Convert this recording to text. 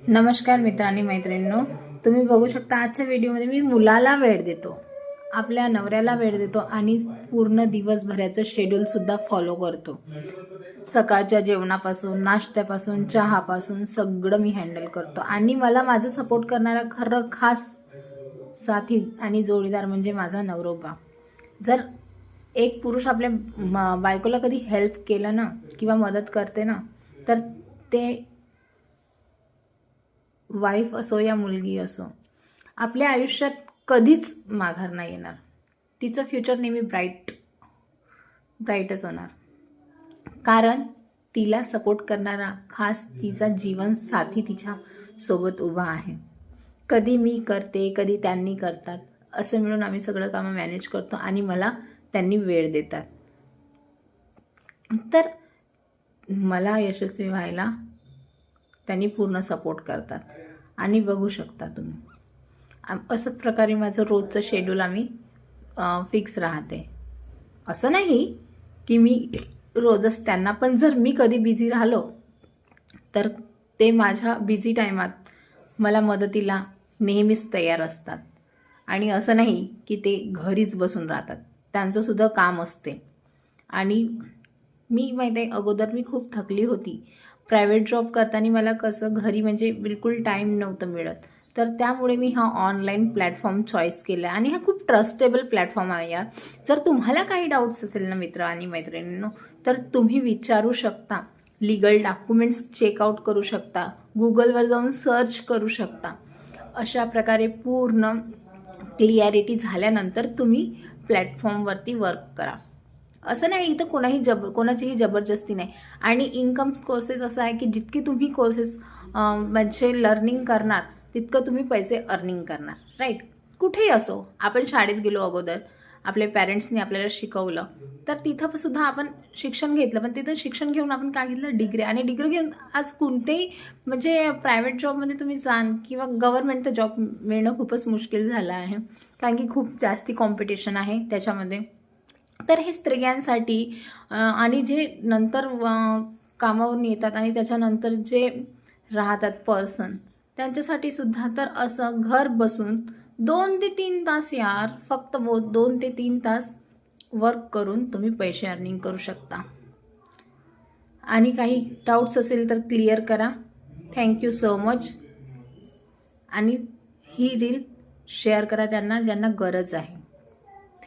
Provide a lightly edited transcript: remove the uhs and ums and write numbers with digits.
नमस्कार मित्र आणि मैत्रिणींनो, तुम्ही बघू शकता आजच्या व्हिडिओमध्ये मी मुलाला वेळ देतो, आपल्या नवऱ्याला वेळ देतो आणि पूर्ण दिवसभराचं शेड्यूलसुद्धा फॉलो करतो. सकाळच्या जेवणापासून, नाश्त्यापासून, चहापासून सगळं मी हँडल करतो आणि मला माझं सपोर्ट करणारा खरं खास साथी आणि जोडीदार म्हणजे माझा नवरोबा. जर एक पुरुष आपल्या बायकोला कधी हेल्प केलं ना किंवा मदत करते ना, तर ते वाईफ असो या मुलगी असो, आपल्या आयुष्यात कधीच माघार नाही येणार. तिचं फ्युचर नेहमी ब्राईटच होणार, कारण तिला सपोर्ट करणारा खास तिचा जीवन साथी तिच्या सोबत उभा आहे. कधी मी करते, कधी त्यांनी करतात, असं मिळून आम्ही सगळं कामं मॅनेज करतो आणि मला त्यांनी वेळ देतात. तर मला यशस्वी व्हायला त्यांनी पूर्ण सपोर्ट करतात आणि बघू शकता तुम्ही असंच प्रकारे माझं रोजचं शेड्यूल आम्ही फिक्स राहते. असं नाही की मी रोजच त्यांना, पण जर मी कधी बिझी राहिलो तर ते माझ्या बिझी टायमात मला मदतीला नेहमीच तयार असतात. आणि असं नाही की ते घरीच बसून राहतात, त्यांचंसुद्धा काम असते. आणि मी माहिती आहे, अगोदर मी खूप थकली होती. प्रायव्हेट जॉब करताना मला कसं घरी म्हणजे बिलकुल टाईम नव्हतं मिळत, तर त्यामुळे मी हा ऑनलाईन प्लॅटफॉर्म चॉईस केला आणि हा खूप ट्रस्टेबल प्लॅटफॉर्म आहे यार. जर तुम्हाला काही डाऊट्स असेल ना मित्र आणि मैत्रिणींनो, तर तुम्ही विचारू शकता. लीगल डॉक्युमेंट्स चेकआउट करू शकता, गुगलवर जाऊन सर्च करू शकता. अशा प्रकारे पूर्ण क्लिअरिटी झाल्यानंतर तुम्ही प्लॅटफॉर्मवरती वर्क करा. असं नाही इथं कोणाचीही जबरदस्ती नाही. आणि इन्कम कोर्सेस असं आहे की जितकी तुम्ही कोर्सेस म्हणजे लर्निंग करणार तितकं तुम्ही पैसे अर्निंग करणार, राईट. कुठेही असो, आपण शाळेत गेलो अगोदर, आपल्या पॅरेंट्सनी आपल्याला शिकवलं, तर तिथं सुद्धा आपण शिक्षण घेतलं, पण तिथं शिक्षण घेऊन आपण काय घेतलं, डिग्री. आणि डिग्री घेऊन आज कोणतेही म्हणजे प्रायव्हेट जॉबमध्ये तुम्ही जाण किंवा गव्हर्नमेंटचं जॉब मिळणं खूपच मुश्किल झालं आहे, कारण की खूप जास्ती कॉम्पिटिशन आहे त्याच्यामध्ये. तर हे स्त्रियांसाठी आणि जे नंतर कामावरून येतात आणि त्याच्यानंतर जे राहतात पर्सन, त्यांच्यासाठी सुद्धा तर असं घर बसून 2 ते 3 तास यार, फक्त 2 ते 3 तास वर्क करून तुम्ही पैसे अर्निंग करू शकता. आणि काही डाऊट्स असेल तर क्लिअर करा. Thank you so much. आणि ही रील शेअर करा त्यांना ज्यांना गरज आहे.